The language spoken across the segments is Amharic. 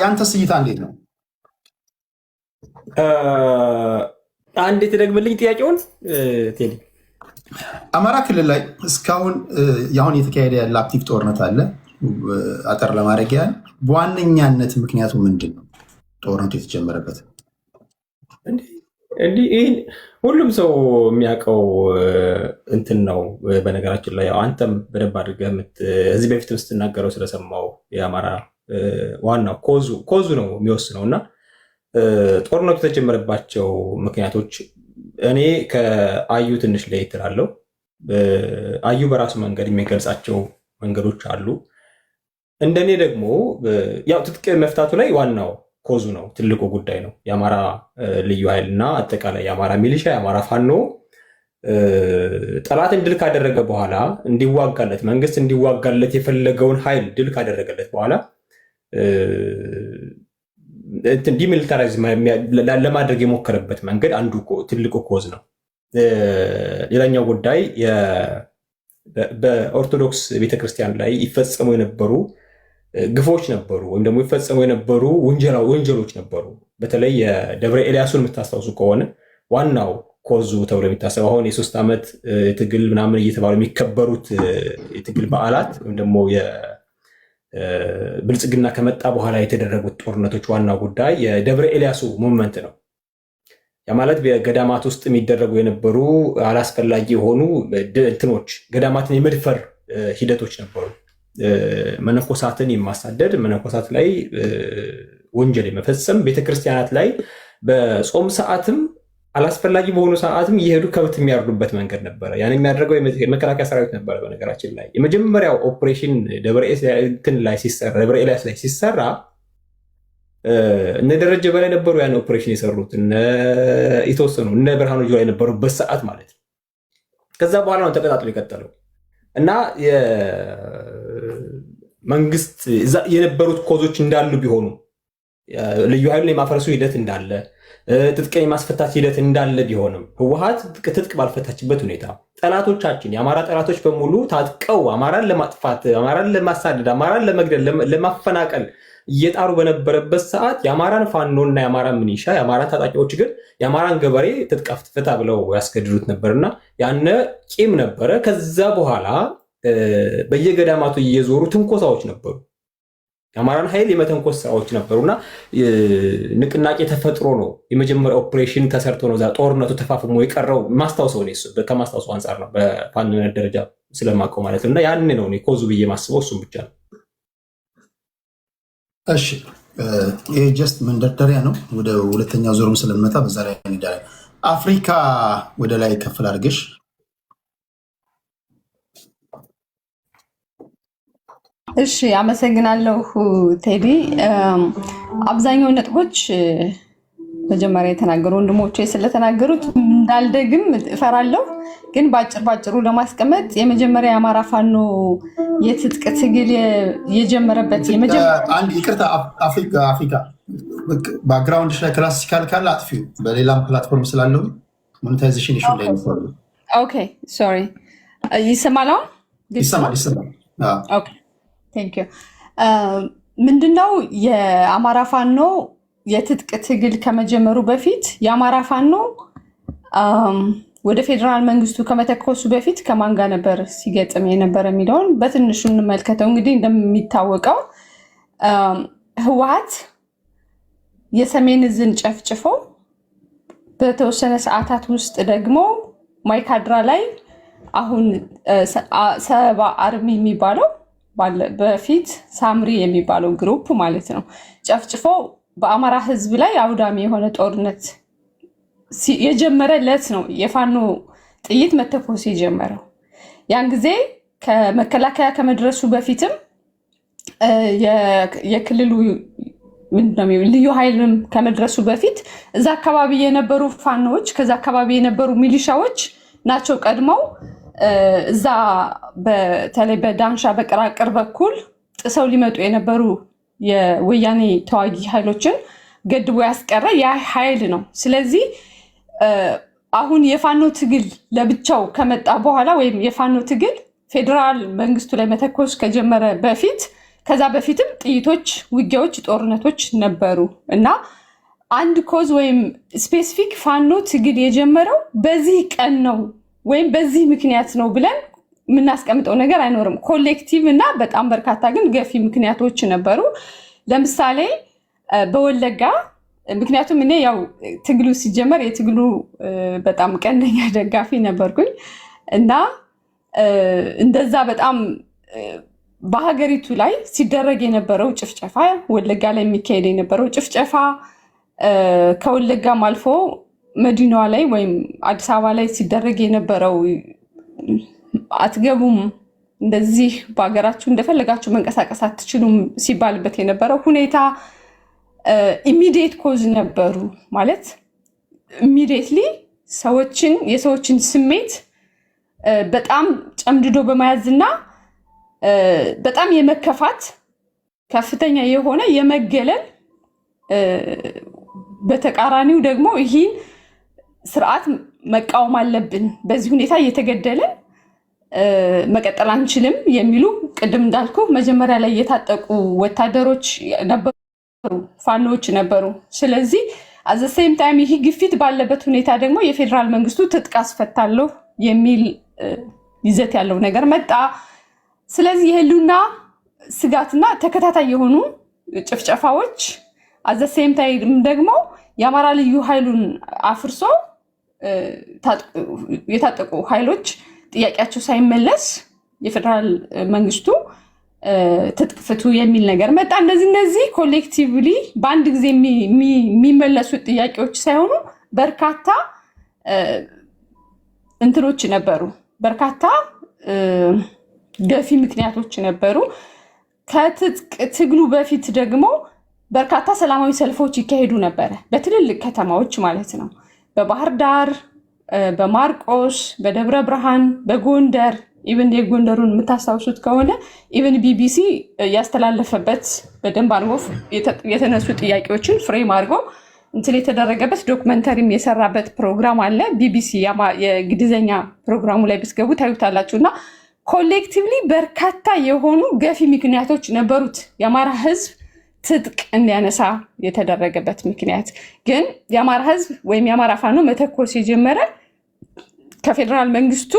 ያንተስ እይታ እንዴት ነው? አንድ የተደግምልኝ ጥያቄውን ቴዲ። አማራ ክልል ላይ እስካሁን አሁን የተካሄደ ያለ አክቲቭ ጦርነት አለ። አጠር ለማድረግ ያህል በዋነኛነት ምክንያቱ ምንድን ነው? ጦርነቱ የተጀመረበት እንዲህ ሁሉም ሰው የሚያውቀው እንትን ነው። በነገራችን ላይ አንተም በደንብ አድርገህ እዚህ በፊት ስትናገረው ስለሰማው የአማራ ዋናው ኮዙ ነው የሚወስነው እና ጦርነቱ የተጀመረባቸው ምክንያቶች እኔ ከአዩ ትንሽ ለየት እላለሁ። አዩ በራሱ መንገድ የሚገልጻቸው መንገዶች አሉ። እንደኔ ደግሞ ያው ትጥቅ መፍታቱ ላይ ዋናው ኮዙ ነው፣ ትልቁ ጉዳይ ነው። የአማራ ልዩ ኃይል እና አጠቃላይ የአማራ ሚሊሻ የአማራ ፋኖ ጠላትን ድል ካደረገ በኋላ እንዲዋጋለት መንግስት እንዲዋጋለት የፈለገውን ኃይል ድል ካደረገለት በኋላ ዲሚሊታራይዝ ለማድረግ የሞከረበት መንገድ አንዱ ትልቁ ኮዝ ነው። ሌላኛው ጉዳይ በኦርቶዶክስ ቤተክርስቲያን ላይ ይፈጸሙ የነበሩ ግፎች ነበሩ፣ ወይም ደግሞ ይፈጸሙ የነበሩ ወንጀሎች ነበሩ። በተለይ የደብረ ኤልያሱን የምታስታውሱ ከሆነ ዋናው ኮዙ ተብሎ የሚታሰብ አሁን የ3 ዓመት ትግል ምናምን እየተባሉ የሚከበሩት የትግል በዓላት ወይም ደግሞ ብልጽግና ከመጣ በኋላ የተደረጉት ጦርነቶች ዋና ጉዳይ የደብረ ኤልያሱ ሙቭመንት ነው። ያ ማለት በገዳማት ውስጥ የሚደረጉ የነበሩ አላስፈላጊ የሆኑ እንትኖች ገዳማትን የመድፈር ሂደቶች ነበሩ። መነኮሳትን የማሳደድ መነኮሳት ላይ ወንጀል የመፈጸም ቤተክርስቲያናት ላይ በጾም ሰዓትም አላስፈላጊ በሆኑ ሰዓትም እየሄዱ ከብት የሚያርዱበት መንገድ ነበረ። ያን የሚያደርገው የመከላከያ ሰራዊት ነበረ። በነገራችን ላይ የመጀመሪያው ኦፕሬሽን ደብረ ኤልያስ ላይ ሲሰራ እነ ደረጀ በላይ ነበሩ ያን ኦፕሬሽን የሰሩት፣ የተወሰኑ እነ ብርሃኑ ጁላ የነበሩበት ሰዓት ማለት ነው። ከዛ በኋላ ነው ተቀጣጥሎ የቀጠለው እና መንግስት የነበሩት ኮዞች እንዳሉ ቢሆኑ ልዩ ኃይሉን የማፈረሱ ሂደት እንዳለ ትጥቅን የማስፈታት ሂደት እንዳለ ቢሆንም ህወሓት ትጥቅ ባልፈታችበት ሁኔታ ጠላቶቻችን የአማራ ጠላቶች በሙሉ ታጥቀው አማራን ለማጥፋት አማራን ለማሳደድ አማራን ለመግደል ለማፈናቀል እየጣሩ በነበረበት ሰዓት የአማራን ፋኖና የአማራን ሚኒሻ የአማራን ታጣቂዎች ግን የአማራን ገበሬ ትጥቅ ፍታ ብለው ያስገድዱት ነበርና ያነ ቂም ነበረ። ከዛ በኋላ በየገዳማቱ እየዞሩ ትንኮሳዎች ነበሩ። የአማራን ኃይል የመተንኮስ ስራዎች ነበሩና ንቅናቄ ተፈጥሮ ነው የመጀመሪያ ኦፕሬሽን ተሰርቶ ነው ጦርነቱ ተፋፍሞ የቀረው። ማስታወሰው ነው ከማስታወሰው አንጻር ነው በፋኖነት ደረጃ ስለማውቀው ማለት ነው። እና ያን ነው እኔ ኮዙ ብዬ ማስበው እሱም ብቻ ነው። እሺ ይሄ ጀስት መንደርደሪያ ነው። ወደ ሁለተኛው ዞርም ስለምመጣ በዛ ላይ እንሄዳለን። አፍሪካ ወደ ላይ ከፍል አድርገሽ እሺ አመሰግናለሁ ቴዲ። አብዛኛው ነጥቦች መጀመሪያ የተናገሩ ወንድሞቼ ስለተናገሩት እንዳልደግም እፈራለሁ። ግን ባጭሩ ለማስቀመጥ የመጀመሪያ የአማራ ፋኖ የትጥቅ ትግል የጀመረበት አንድ ይቅርታ፣ አፍሪካ ባክግራውንድ ላይ ክላሲካል ካለ አጥፊው፣ በሌላም ፕላትፎርም ስላለው ሞኔታይዜሽን ኢሹ ላይ ነው። ኦኬ ሶሪ፣ ይሰማል? ይሰማል። ኦኬ ቴንክ ዩ። ምንድነው የአማራ ፋኖ የትጥቅ ትግል ከመጀመሩ በፊት የአማራ ፋኖ ወደ ፌዴራል መንግስቱ ከመተኮሱ በፊት ከማን ጋር ነበር ሲገጥም የነበረ የሚለውን በትንሹ እንመልከተው። እንግዲህ እንደሚታወቀው ህወሓት የሰሜን ዕዝን ጨፍጭፎ በተወሰነ ሰዓታት ውስጥ ደግሞ ማይካድራ ላይ አሁን ሰባ አርሚ የሚባለው በፊት ሳምሪ የሚባለው ግሩፕ ማለት ነው ጨፍጭፎ በአማራ ህዝብ ላይ አውዳሚ የሆነ ጦርነት የጀመረ ለት ነው የፋኖ ጥይት መተኮስ የጀመረው። ያን ጊዜ ከመከላከያ ከመድረሱ በፊትም የክልሉ ልዩ ኃይልም ከመድረሱ በፊት እዛ አካባቢ የነበሩ ፋኖዎች ከዛ አካባቢ የነበሩ ሚሊሻዎች ናቸው ቀድመው እዛ በተለይ በዳንሻ በቅራቅር በኩል ጥሰው ሊመጡ የነበሩ የወያኔ ተዋጊ ኃይሎችን ገድቦ ያስቀረ ያ ኃይል ነው። ስለዚህ አሁን የፋኖ ትግል ለብቻው ከመጣ በኋላ ወይም የፋኖ ትግል ፌዴራል መንግስቱ ላይ መተኮስ ከጀመረ በፊት ከዛ በፊትም ጥይቶች፣ ውጊያዎች፣ ጦርነቶች ነበሩ እና አንድ ኮዝ ወይም ስፔሲፊክ ፋኖ ትግል የጀመረው በዚህ ቀን ነው ወይም በዚህ ምክንያት ነው ብለን የምናስቀምጠው ነገር አይኖርም። ኮሌክቲቭ እና በጣም በርካታ ግን ገፊ ምክንያቶች ነበሩ። ለምሳሌ በወለጋ ምክንያቱም እኔ ያው ትግሉ ሲጀመር የትግሉ በጣም ቀንደኛ ደጋፊ ነበርኩኝ እና እንደዛ በጣም በሀገሪቱ ላይ ሲደረግ የነበረው ጭፍጨፋ፣ ወለጋ ላይ የሚካሄድ የነበረው ጭፍጨፋ ከወለጋም አልፎ መዲናዋ ላይ ወይም አዲስ አበባ ላይ ሲደረግ የነበረው አትገቡም፣ እንደዚህ በሀገራችሁ እንደፈለጋችሁ መንቀሳቀስ አትችሉም ሲባልበት የነበረው ሁኔታ ኢሚዲየት ኮዝ ነበሩ። ማለት ኢሚዲየትሊ የሰዎችን ስሜት በጣም ጨምድዶ በመያዝና በጣም የመከፋት ከፍተኛ የሆነ የመገለል በተቃራኒው ደግሞ ይህን ስርዓት መቃወም አለብን፣ በዚህ ሁኔታ እየተገደለን መቀጠል አንችልም የሚሉ ቅድም እንዳልኩ መጀመሪያ ላይ የታጠቁ ወታደሮች ነበሩ፣ ፋኖዎች ነበሩ። ስለዚህ አዘ ሴም ታይም ይህ ግፊት ባለበት ሁኔታ ደግሞ የፌዴራል መንግስቱ ትጥቅ አስፈታለሁ የሚል ይዘት ያለው ነገር መጣ። ስለዚህ የህልውና ስጋትና ተከታታይ የሆኑ ጭፍጨፋዎች አዘ ሴም ታይም ደግሞ የአማራ ልዩ ኃይሉን አፍርሶ የታጠቁ ኃይሎች ጥያቄያቸው ሳይመለስ የፌዴራል መንግስቱ ትጥቅ ፍቱ የሚል ነገር መጣ። እነዚህ ኮሌክቲቭሊ በአንድ ጊዜ የሚመለሱ ጥያቄዎች ሳይሆኑ በርካታ እንትኖች ነበሩ፣ በርካታ ገፊ ምክንያቶች ነበሩ። ከትጥቅ ትግሉ በፊት ደግሞ በርካታ ሰላማዊ ሰልፎች ይካሄዱ ነበረ፣ በትልልቅ ከተማዎች ማለት ነው። በባህር ዳር፣ በማርቆስ፣ በደብረ ብርሃን፣ በጎንደር ኢቨን የጎንደሩን የምታስታውሱት ከሆነ ኢቨን ቢቢሲ ያስተላለፈበት በደንብ አድርጎ የተነሱ ጥያቄዎችን ፍሬም አድርጎ እንትን የተደረገበት ዶክመንተሪም የሰራበት ፕሮግራም አለ። ቢቢሲ የእንግሊዝኛ ፕሮግራሙ ላይ ብትገቡ ታዩታላችሁ። እና ኮሌክቲቭሊ በርካታ የሆኑ ገፊ ምክንያቶች ነበሩት የአማራ ህዝብ ትጥቅ እንዲያነሳ የተደረገበት ምክንያት። ግን የአማራ ህዝብ ወይም የአማራ ፋኖ መተኮስ የጀመረ ከፌዴራል መንግስቱ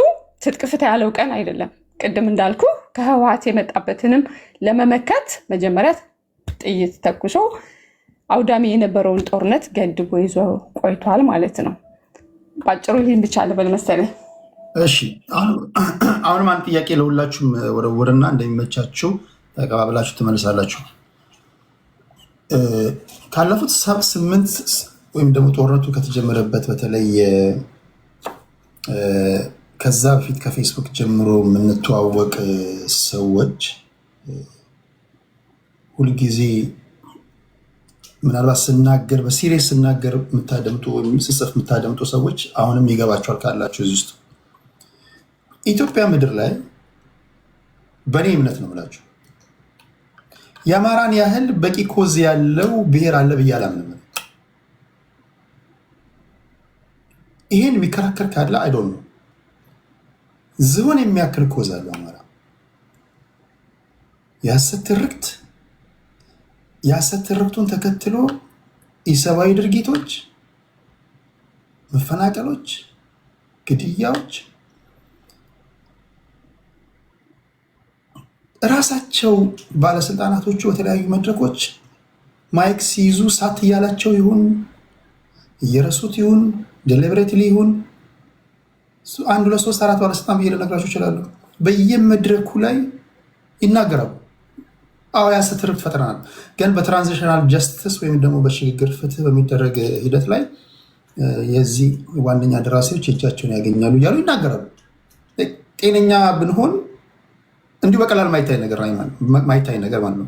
ትጥቅ ፍታ ያለው ቀን አይደለም። ቅድም እንዳልኩ ከህወሓት የመጣበትንም ለመመከት መጀመሪያ ጥይት ተኩሶ አውዳሚ የነበረውን ጦርነት ገድቦ ይዞ ቆይቷል ማለት ነው። ባጭሩ ይህን ብቻ ልበል መሰለኝ። እሺ፣ አሁንም አንድ ጥያቄ ለሁላችሁም ወረወርና እንደሚመቻችሁ ተቀባብላችሁ ትመልሳላችሁ። ካለፉት 8 ወይም ደግሞ ጦርነቱ ከተጀመረበት በተለይ ከዛ በፊት ከፌስቡክ ጀምሮ የምንተዋወቅ ሰዎች ሁልጊዜ ምናልባት ስናገር በሲሪየስ ስናገር የምታደምጡ ወይም ስጽፍ የምታደምጡ ሰዎች አሁንም ይገባቸዋል ካላችሁ እዚህ ውስጥ ኢትዮጵያ ምድር ላይ በእኔ እምነት ነው የምላችሁ የአማራን ያህል በቂ ኮዝ ያለው ብሔር አለ ብዬ አላምንም። ይሄን የሚከራከር ካለ አይዶን ነው። ዝሆን የሚያክል ኮዝ አለው አማራ። የሐሰት ትርክቱን ተከትሎ ኢሰብአዊ ድርጊቶች፣ መፈናቀሎች፣ ግድያዎች ራሳቸው ባለስልጣናቶቹ በተለያዩ መድረኮች ማይክ ሲይዙ ሳት እያላቸው ይሁን እየረሱት ይሁን ዴሊብሬትሊ ይሁን 1 2 3 4 ባለስልጣን ብዬ ልነግራችሁ ይችላሉ። በየመድረኩ ላይ ይናገራሉ። አዎ የሐሰት ትርክት ፈጥረናል፣ ግን በትራንዚሽናል ጀስቲስ ወይም ደግሞ በሽግግር ፍትህ በሚደረግ ሂደት ላይ የዚህ ዋነኛ ደራሲዎች እጃቸውን ያገኛሉ እያሉ ይናገራሉ። ጤነኛ ብንሆን እንዲሁ በቀላል ማይታይ ነገር ማለት ነው።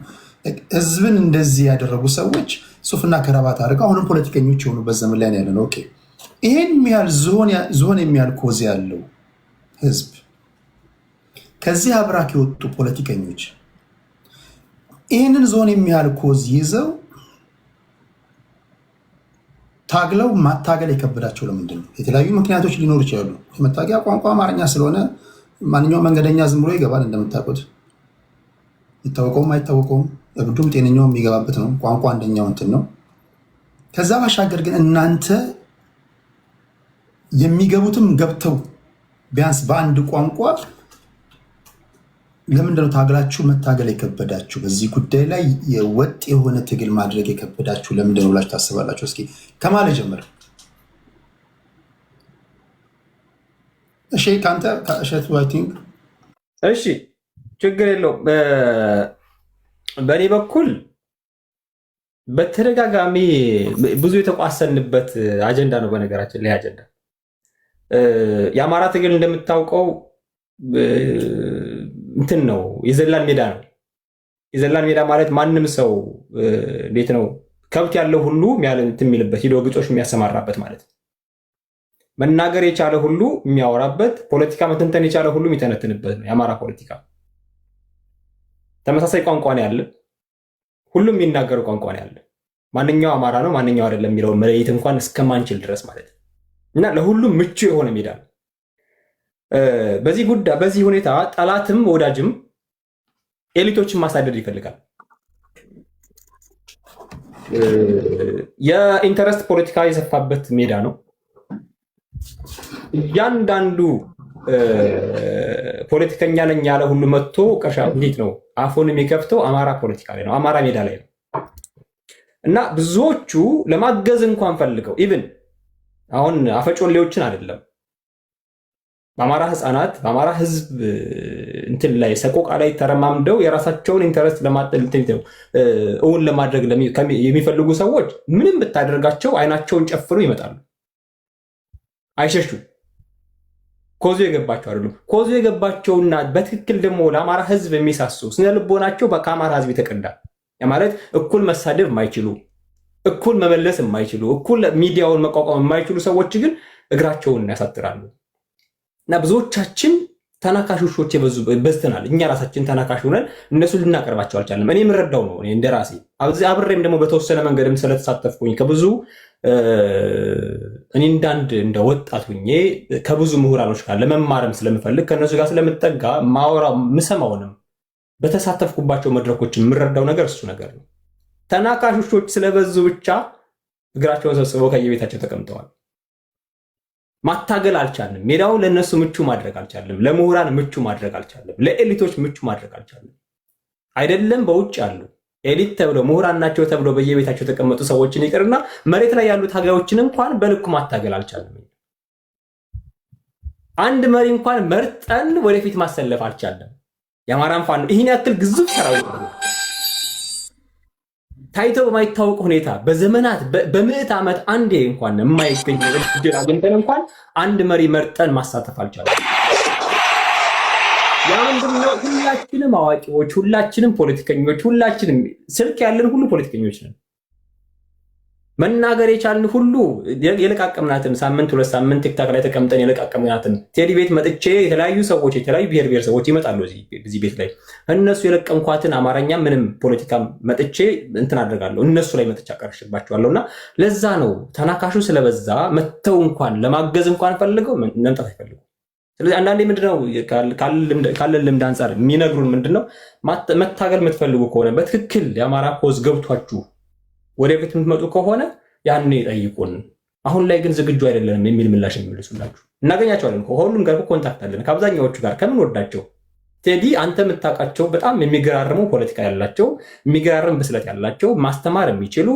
ህዝብን እንደዚህ ያደረጉ ሰዎች ሱፍና ከረባት አድርገው አሁንም ፖለቲከኞች የሆኑበት ዘመን ላይ ያለ ነው። ኦኬ ይሄን የሚያህል ዝሆን የሚያህል ኮዝ ያለው ህዝብ ከዚህ አብራክ የወጡ ፖለቲከኞች ይህንን ዝሆን የሚያህል ኮዝ ይዘው ታግለው ማታገል የከበዳቸው ለምንድን ነው? የተለያዩ ምክንያቶች ሊኖሩ ይችላሉ። የመታገያ ቋንቋ አማርኛ ስለሆነ ማንኛውም መንገደኛ ዝም ብሎ ይገባል እንደምታውቁት። ይታወቀውም አይታወቀውም እብዱም ጤነኛው የሚገባበት ነው። ቋንቋ አንደኛው እንትን ነው። ከዛ ባሻገር ግን እናንተ የሚገቡትም ገብተው ቢያንስ በአንድ ቋንቋ ለምንድነው ታግላችሁ መታገል የከበዳችሁ? በዚህ ጉዳይ ላይ የወጥ የሆነ ትግል ማድረግ የከበዳችሁ ለምንድነው ብላችሁ ታስባላችሁ? እስኪ ከማለ ጀምር። እሺ ከአንተ ከእሸቱ አይ ቲንክ። እሺ ችግር የለውም። በእኔ በኩል በተደጋጋሚ ብዙ የተቋሰንበት አጀንዳ ነው። በነገራችን ላይ አጀንዳ የአማራ ትግል እንደምታውቀው እንትን ነው፣ የዘላን ሜዳ ነው። የዘላን ሜዳ ማለት ማንም ሰው እንዴት ነው ከብት ያለው ሁሉ እንትን የሚልበት ሂዶ ግጦሽ የሚያሰማራበት ማለት ነው። መናገር የቻለ ሁሉ የሚያወራበት፣ ፖለቲካ መተንተን የቻለ ሁሉ የሚተነትንበት ነው የአማራ ፖለቲካ። ተመሳሳይ ቋንቋ ነው ያለ፣ ሁሉም የሚናገረው ቋንቋ ነው ያለ። ማንኛው አማራ ነው ማንኛው አይደለም የሚለውን መለየት እንኳን እስከማንችል ድረስ ማለት ነው። እና ለሁሉም ምቹ የሆነ ሜዳ ነው። በዚህ ጉዳይ በዚህ ሁኔታ ጠላትም ወዳጅም ኤሊቶችን ማሳደድ ይፈልጋል። የኢንተረስት ፖለቲካ የሰፋበት ሜዳ ነው። እያንዳንዱ ፖለቲከኛ ነኝ ያለ ሁሉ መጥቶ ቀሻ እንዴት ነው አፉን የሚከፍተው አማራ ፖለቲካ ላይ ነው፣ አማራ ሜዳ ላይ ነው። እና ብዙዎቹ ለማገዝ እንኳን ፈልገው ኢቭን አሁን አፈጮሌዎችን አይደለም በአማራ ህፃናት በአማራ ህዝብ እንትን ላይ ሰቆቃ ላይ ተረማምደው የራሳቸውን ኢንተረስት እውን ለማድረግ የሚፈልጉ ሰዎች ምንም ብታደርጋቸው አይናቸውን ጨፍኖ ይመጣሉ፣ አይሸሹም። ኮዙ የገባቸው አይደሉም። ኮዙ የገባቸውና በትክክል ደግሞ ለአማራ ህዝብ የሚሳሱ ስነልቦናቸው ከአማራ ህዝብ የተቀዳ ማለት እኩል መሳደብ የማይችሉ እኩል መመለስ የማይችሉ እኩል ሚዲያውን መቋቋም የማይችሉ ሰዎች ግን እግራቸውን ያሳጥራሉ። እና ብዙዎቻችን ተናካሽ ውሾች በዝተናል። እኛ ራሳችን ተናካሽ ሆነን እነሱ ልናቀርባቸው አልቻለም። እኔ የምረዳው ነው እንደ ራሴ አብሬም ደግሞ በተወሰነ መንገድም ስለተሳተፍኩኝ ከብዙ እኔ እንደ ወጣት ሁኜ ከብዙ ምሁራኖች ጋር ለመማርም ስለምፈልግ ከእነሱ ጋር ስለምጠጋ ማወራው ምሰማውንም በተሳተፍኩባቸው መድረኮች የምረዳው ነገር እሱ ነገር ነው። ተናካሽ ውሾች ስለበዙ ብቻ እግራቸውን ሰብስበው ከየቤታቸው ተቀምጠዋል። ማታገል አልቻልንም። ሜዳውን ለነሱ ምቹ ማድረግ አልቻልንም። ለምሁራን ምቹ ማድረግ አልቻልንም። ለኤሊቶች ምቹ ማድረግ አልቻልንም። አይደለም በውጭ ያሉ ኤሊት ተብለው ምሁራን ናቸው ተብለው በየቤታቸው የተቀመጡ ሰዎችን ይቅርና መሬት ላይ ያሉ ታጋዮችን እንኳን በልኩ ማታገል አልቻልንም። አንድ መሪ እንኳን መርጠን ወደፊት ማሰለፍ አልቻለም። የአማራን ፋኖ ይህን ያክል ግዙፍ ሰራዊት ታይቶ በማይታወቅ ሁኔታ በዘመናት በምዕት ዓመት አንዴ እንኳን የማይገኝ እድል አግኝተን እንኳን አንድ መሪ መርጠን ማሳተፍ አልቻለም። ያ ምንድነው? ሁላችንም አዋቂዎች፣ ሁላችንም ፖለቲከኞች፣ ሁላችንም ስልክ ያለን ሁሉ ፖለቲከኞች ነን። መናገር የቻልን ሁሉ የለቃቀምናትን ሳምንት ሁለት ሳምንት ቲክታክ ላይ ተቀምጠን የለቃቀምናትን ቴዲ ቤት መጥቼ የተለያዩ ሰዎች የተለያዩ ብሔር ሰዎች ይመጣሉ እዚህ ቤት ላይ እነሱ የለቀምኳትን አማርኛ ምንም ፖለቲካ መጥቼ እንትን አደርጋለሁ እነሱ ላይ መጥቼ አቀርሽባቸዋለሁና ለዛ ነው ተናካሹ ስለበዛ መተው እንኳን ለማገዝ እንኳን ፈልገው መምጣት አይፈልጉ። ስለዚህ አንዳንዴ ምንድነው ካለ ልምድ አንፃር የሚነግሩን ምንድነው መታገል የምትፈልጉ ከሆነ በትክክል የአማራ ኮዝ ገብቷችሁ ወደፊት የምትመጡ ከሆነ ያኔ ጠይቁን፣ አሁን ላይ ግን ዝግጁ አይደለንም የሚል ምላሽ የሚመልሱላችሁ እናገኛቸዋለን። ከሁሉም ጋር ኮንታክት አለን፣ ከአብዛኛዎቹ ጋር ከምን ወዳቸው ቴዲ አንተ የምታውቃቸው በጣም የሚገራርሙ ፖለቲካ ያላቸው የሚገራርም ብስለት ያላቸው ማስተማር የሚችሉ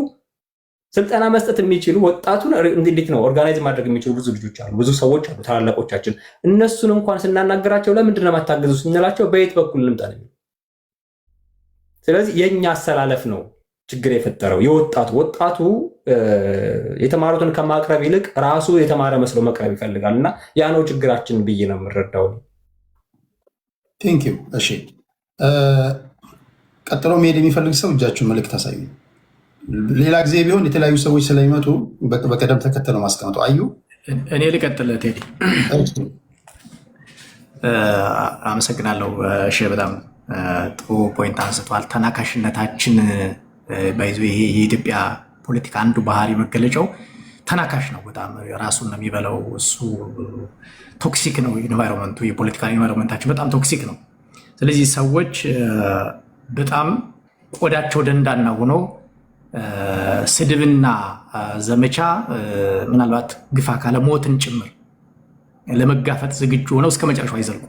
ስልጠና መስጠት የሚችሉ ወጣቱን እንዴት ነው ኦርጋናይዝ ማድረግ የሚችሉ ብዙ ልጆች አሉ፣ ብዙ ሰዎች አሉ፣ ታላላቆቻችን። እነሱን እንኳን ስናናገራቸው ለምንድን ነው የማታገዙ ስንላቸው በየት በኩል ልምጣ ነው። ስለዚህ የኛ አሰላለፍ ነው ችግር የፈጠረው። ወጣቱ የተማሩትን ከማቅረብ ይልቅ ራሱ የተማረ መስሎ መቅረብ ይፈልጋል እና ያ ነው ችግራችን ብዬ ነው የምረዳው። ቴንክ ዩ። እሺ ቀጥሎ መሄድ የሚፈልግ ሰው እጃችሁን መልእክት አሳዩ። ሌላ ጊዜ ቢሆን የተለያዩ ሰዎች ስለሚመጡ በቀደም ተከተለው ማስቀመጡ። አዩ እኔ ልቀጥል። ቴዲ አመሰግናለሁ። እሺ በጣም ጥሩ ፖይንት አንስቷል። ተናካሽነታችን ባይዞ ይሄ የኢትዮጵያ ፖለቲካ አንዱ ባህሪ መገለጫው ተናካሽ ነው። በጣም ራሱን ነው የሚበላው። እሱ ቶክሲክ ነው። ኢንቫይሮንመንቱ የፖለቲካል ኢንቫይሮንመንታችን በጣም ቶክሲክ ነው። ስለዚህ ሰዎች በጣም ቆዳቸው ደንዳና ሆኖ ስድብና ዘመቻ ምናልባት ግፋ ካለ ሞትን ጭምር ለመጋፈጥ ዝግጁ ሆነው እስከ መጨረሻው አይዘልቁ።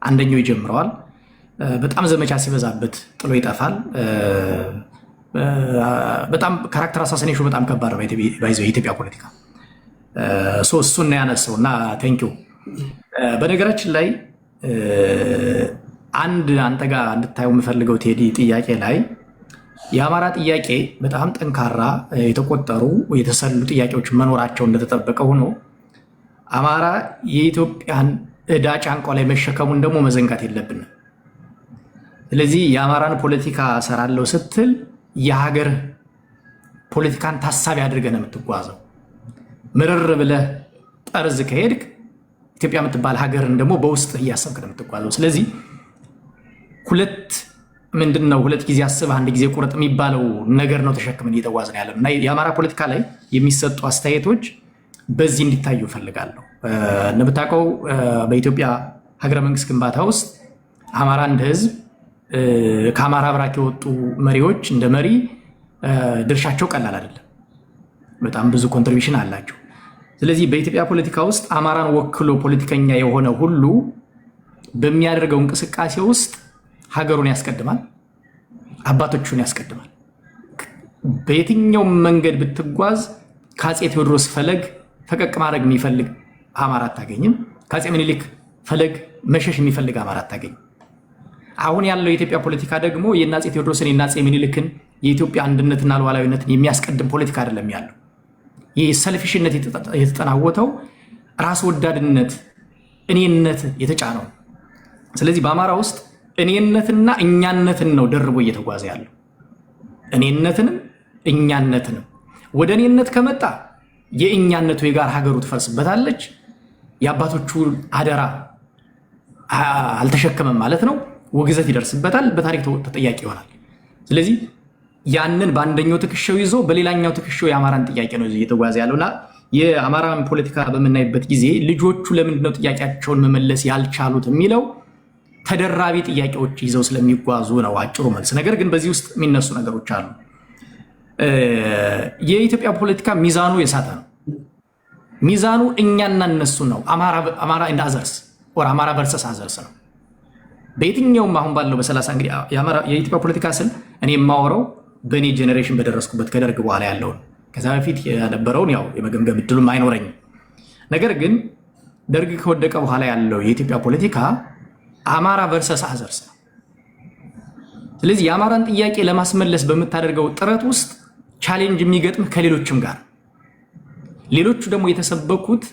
አንደኛው ይጀምረዋል። በጣም ዘመቻ ሲበዛበት ጥሎ ይጠፋል። በጣም ካራክተር አሳሲኔሽኑ በጣም ከባድ ነው ባይዘው የኢትዮጵያ ፖለቲካ። እሱን ነው ያነሳው እና ቴንኪው። በነገራችን ላይ አንድ አንተ ጋር እንድታየው የምፈልገው ቴዲ ጥያቄ ላይ የአማራ ጥያቄ በጣም ጠንካራ የተቆጠሩ የተሰሉ ጥያቄዎች መኖራቸው እንደተጠበቀ ሆኖ አማራ የኢትዮጵያን ዕዳ ጫንቋ ላይ መሸከሙን ደግሞ መዘንጋት የለብንም። ስለዚህ የአማራን ፖለቲካ ሰራለው ስትል የሀገር ፖለቲካን ታሳቢ አድርገህ ነው የምትጓዘው። ምርር ብለህ ጠርዝ ከሄድክ ኢትዮጵያ የምትባል ሀገርን ደግሞ በውስጥ እያሰብክ ነው የምትጓዘው። ስለዚህ ሁለት ጊዜ አስበህ አንድ ጊዜ ቁረጥ የሚባለው ነገር ነው ተሸክመን እየተጓዝን ያለ እና የአማራ ፖለቲካ ላይ የሚሰጡ አስተያየቶች በዚህ እንዲታዩ እፈልጋለሁ። እንደምታውቀው በኢትዮጵያ ሀገረ መንግስት ግንባታ ውስጥ አማራ እንደ ህዝብ ከአማራ ብራክ የወጡ መሪዎች እንደ መሪ ድርሻቸው ቀላል አይደለም። በጣም ብዙ ኮንትሪቢሽን አላቸው። ስለዚህ በኢትዮጵያ ፖለቲካ ውስጥ አማራን ወክሎ ፖለቲከኛ የሆነ ሁሉ በሚያደርገው እንቅስቃሴ ውስጥ ሀገሩን ያስቀድማል፣ አባቶቹን ያስቀድማል። በየትኛው መንገድ ብትጓዝ ከአፄ ቴዎድሮስ ፈለግ ፈቀቅ ማድረግ የሚፈልግ አማራ አታገኝም። ከአፄ ምኒልክ ፈለግ መሸሽ የሚፈልግ አማራ አታገኝም። አሁን ያለው የኢትዮጵያ ፖለቲካ ደግሞ የአፄ ቴዎድሮስን የአፄ ምኒልክን የኢትዮጵያ አንድነትና ሉዓላዊነትን የሚያስቀድም ፖለቲካ አይደለም ያለው። ይህ ሰልፊሽነት የተጠናወተው ራስ ወዳድነት፣ እኔነት የተጫነው። ስለዚህ በአማራ ውስጥ እኔነትና እኛነትን ነው ደርቦ እየተጓዘ ያለው። እኔነትንም እኛነትንም ወደ እኔነት ከመጣ የእኛነቱ የጋር ሀገሩ ትፈርስበታለች። የአባቶቹ አደራ አልተሸከመም ማለት ነው። ውግዘት ይደርስበታል፣ በታሪክ ተጠያቂ ይሆናል። ስለዚህ ያንን በአንደኛው ትከሻው ይዞ በሌላኛው ትከሻው የአማራን ጥያቄ ነው እየተጓዘ ያለውና የአማራን ፖለቲካ በምናይበት ጊዜ ልጆቹ ለምንድነው ጥያቄያቸውን መመለስ ያልቻሉት የሚለው ተደራቢ ጥያቄዎች ይዘው ስለሚጓዙ ነው አጭሩ መልስ። ነገር ግን በዚህ ውስጥ የሚነሱ ነገሮች አሉ። የኢትዮጵያ ፖለቲካ ሚዛኑ የሳተ ነው። ሚዛኑ እኛና እነሱ ነው። አማራ እንደ አዘርስ ወር አማራ ቨርሰስ አዘርስ ነው። በየትኛውም አሁን ባለው በ30 እንግዲህ የኢትዮጵያ ፖለቲካ ስል እኔ የማወራው በእኔ ጄኔሬሽን በደረስኩበት ከደርግ በኋላ ያለውን፣ ከዛ በፊት የነበረውን ያው የመገምገም እድሉም አይኖረኝም። ነገር ግን ደርግ ከወደቀ በኋላ ያለው የኢትዮጵያ ፖለቲካ አማራ ቨርሰስ አዘርስ ነው። ስለዚህ የአማራን ጥያቄ ለማስመለስ በምታደርገው ጥረት ውስጥ ቻሌንጅ የሚገጥም ከሌሎችም ጋር፣ ሌሎቹ ደግሞ የተሰበኩት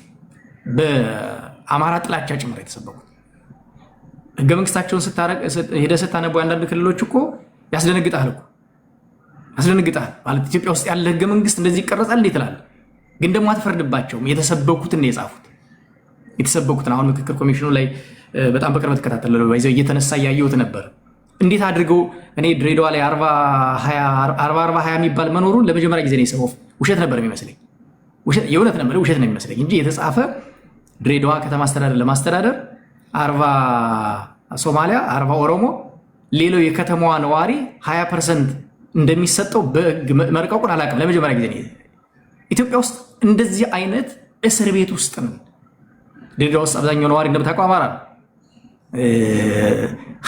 በአማራ ጥላቻ ጭምር የተሰበኩት ህገ መንግስታቸውን ሄደህ ስታነቡ አንዳንድ ክልሎች እኮ ያስደነግጣል ማለት ኢትዮጵያ ውስጥ ያለ ህገ መንግስት እንደዚህ ይቀረጻል እንዴት ትላለህ? ግን ደግሞ አትፈርድባቸውም። የተሰበኩትን የጻፉት የተሰበኩትን አሁን ምክክር ኮሚሽኑ ላይ በጣም በቅርበት ተከታተለ ባይዘው እየተነሳ ያየሁት ነበር። እንዴት አድርገው እኔ ድሬዳዋ ላይ 40-20 የሚባል መኖሩን ለመጀመሪያ ጊዜ ነው የሰማው። ውሸት ነበር የሚመስለኝ፣ የእውነት ነበር ውሸት ነው የሚመስለኝ እንጂ የተጻፈ ድሬዳዋ ከተማ አስተዳደር ለማስተዳደር 40 ሶማሊያ 40 ኦሮሞ ሌላው የከተማዋ ነዋሪ 20% እንደሚሰጠው በህግ መርቀቁን አላውቅም። ለመጀመሪያ ጊዜ ነው ኢትዮጵያ ውስጥ እንደዚህ አይነት እስር ቤት ውስጥ ነው። ድሬዳዋ ውስጥ አብዛኛው ነዋሪ እንደምታውቀው አማራ ነው።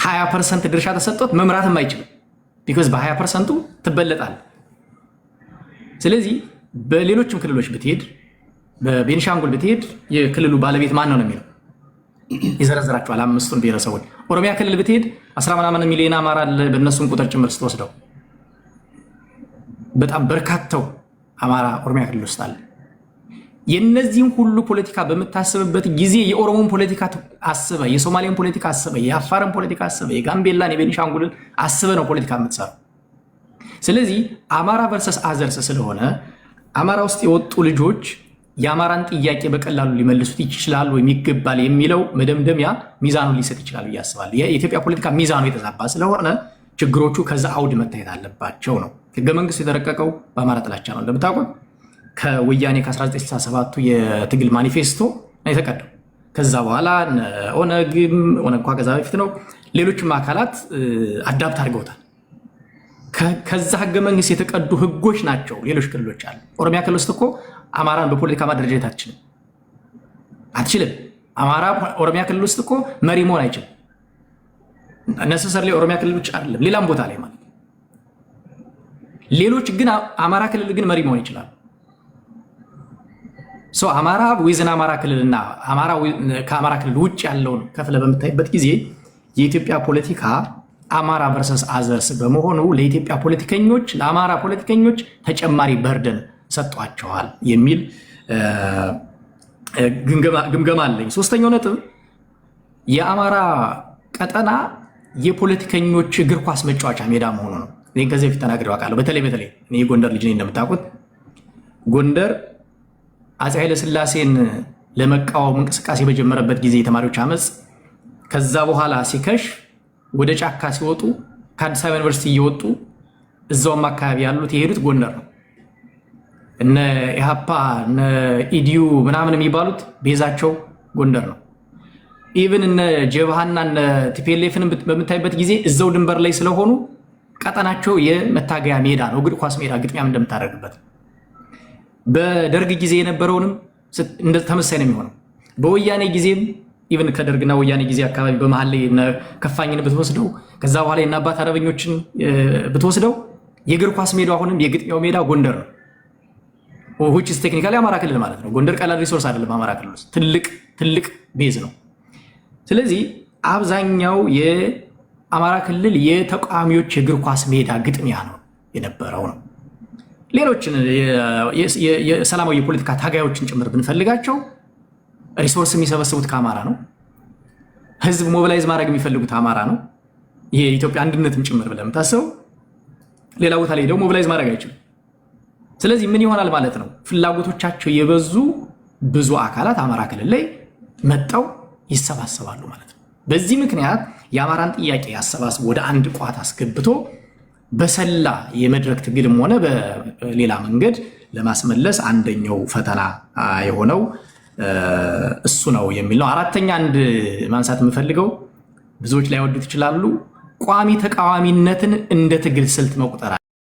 20% ድርሻ ተሰጥቶት መምራትም አይችልም። ቢኮዝ በ20% ትበለጣል። ስለዚህ በሌሎችም ክልሎች ብትሄድ፣ በቤኒሻንጉል ብትሄድ የክልሉ ባለቤት ማን ነው የሚለው ይዘረዝራቸዋል። 5ቱን ብሔረሰቦች። ኦሮሚያ ክልል ብትሄድ 10 ሚሊዮን አማራ አለ። በእነሱም ቁጥር ጭምር ስትወስደው በጣም በርካታው አማራ ኦሮሚያ ክልል ውስጥ አለ። የነዚህን ሁሉ ፖለቲካ በምታስብበት ጊዜ የኦሮሞን ፖለቲካ አስበ፣ የሶማሌን ፖለቲካ አስበ፣ የአፋርን ፖለቲካ አስበ፣ የጋምቤላን የቤኒሻንጉልን አስበ ነው ፖለቲካ የምትሰራው። ስለዚህ አማራ ቨርሰስ አዘርስ ስለሆነ አማራ ውስጥ የወጡ ልጆች የአማራን ጥያቄ በቀላሉ ሊመልሱት ይችላሉ ወይም ይገባል የሚለው መደምደሚያ ሚዛኑን ሊሰጥ ይችላል ብዬ አስባለሁ። የኢትዮጵያ ፖለቲካ ሚዛኑ የተዛባ ስለሆነ ችግሮቹ ከዛ አውድ መታየት አለባቸው ነው። ህገ መንግስት የተረቀቀው በአማራ ጥላቻ ነው እንደምታውቁት። ከወያኔ ከ1967 የትግል ማኒፌስቶ የተቀደው። ከዛ በኋላ ኦነግ እንኳ ከዛ በፊት ነው። ሌሎችም አካላት አዳፕት አድርገውታል። ከዛ ህገ መንግስት የተቀዱ ህጎች ናቸው። ሌሎች ክልሎች አሉ። ኦሮሚያ ክልል ውስጥ እኮ አማራን በፖለቲካ ማደረጃጀት አትችልም። አማራ ኦሮሚያ ክልል ውስጥ እኮ መሪ መሆን አይችልም። ነሰሰርሊ ኦሮሚያ ክልል ብቻ አይደለም፣ ሌላም ቦታ ላይ ማለት። ሌሎች ግን አማራ ክልል ግን መሪ መሆን ይችላል። አማራ ዊዝን አማራ ክልልና ከአማራ ክልል ውጭ ያለውን ከፍለ በምታይበት ጊዜ የኢትዮጵያ ፖለቲካ አማራ ቨርሰስ አዘርስ በመሆኑ ለኢትዮጵያ ፖለቲከኞች ለአማራ ፖለቲከኞች ተጨማሪ በርደን ሰጧቸዋል የሚል ግምገማ አለኝ። ሶስተኛው ነጥብ የአማራ ቀጠና የፖለቲከኞች እግር ኳስ መጫወቻ ሜዳ መሆኑ ነው። እኔ ከዚህ በፊት ተናግሬ አውቃለሁ። በተለይ እኔ የጎንደር ልጅ ነኝ። እንደምታውቁት ጎንደር አፄ ኃይለ ሥላሴን ለመቃወም እንቅስቃሴ በጀመረበት ጊዜ የተማሪዎች አመፅ ከዛ በኋላ ሲከሽ ወደ ጫካ ሲወጡ ከአዲስ አበባ ዩኒቨርሲቲ እየወጡ እዛውም አካባቢ ያሉት የሄዱት ጎንደር ነው። እነ ኢሃፓ እነ ኢዲዩ ምናምን የሚባሉት ቤዛቸው ጎንደር ነው። ኢቭን እነ ጀብሃና እነ ቲፒኤልኤፍን በምታይበት ጊዜ እዛው ድንበር ላይ ስለሆኑ ቀጠናቸው የመታገያ ሜዳ ነው። እግር ኳስ ሜዳ ግጥሚያም እንደምታደርግበት በደርግ ጊዜ የነበረውንም ተመሳሳይ ነው የሚሆነው። በወያኔ ጊዜም ኢቭን ከደርግና ወያኔ ጊዜ አካባቢ በመሀል ላይ ከፋኝን ብትወስደው ከዛ በኋላ የእነ አባት አርበኞችን ብትወስደው የእግር ኳስ ሜዳ አሁንም የግጥሚያው ሜዳ ጎንደር ነው። which is technically አማራ ክልል ማለት ነው። ጎንደር ቀላል ሪሶርስ አይደለም። አማራ ክልል ውስጥ ትልቅ ቤዝ ነው። ስለዚህ አብዛኛው የአማራ ክልል የተቃዋሚዎች የእግር ኳስ ሜዳ ግጥሚያ ነው የነበረው ነው። ሌሎችን የሰላማዊ የፖለቲካ ታጋዮችን ጭምር ብንፈልጋቸው ሪሶርስ የሚሰበስቡት ከአማራ ነው። ህዝብ ሞቢላይዝ ማድረግ የሚፈልጉት አማራ ነው። ይሄ የኢትዮጵያ አንድነትም ጭምር ብለን የምታስበው ሌላ ቦታ ላይ ደግሞ ሞቢላይዝ ማድረግ አይችሉም። ስለዚህ ምን ይሆናል ማለት ነው? ፍላጎቶቻቸው የበዙ ብዙ አካላት አማራ ክልል ላይ መጣው ይሰባሰባሉ ማለት ነው። በዚህ ምክንያት የአማራን ጥያቄ አሰባስቦ ወደ አንድ ቋት አስገብቶ በሰላ የመድረክ ትግልም ሆነ በሌላ መንገድ ለማስመለስ አንደኛው ፈተና የሆነው እሱ ነው የሚል ነው። አራተኛ አንድ ማንሳት የምፈልገው ብዙዎች ላይወዱት ይችላሉ፣ ቋሚ ተቃዋሚነትን እንደ ትግል ስልት መቁጠር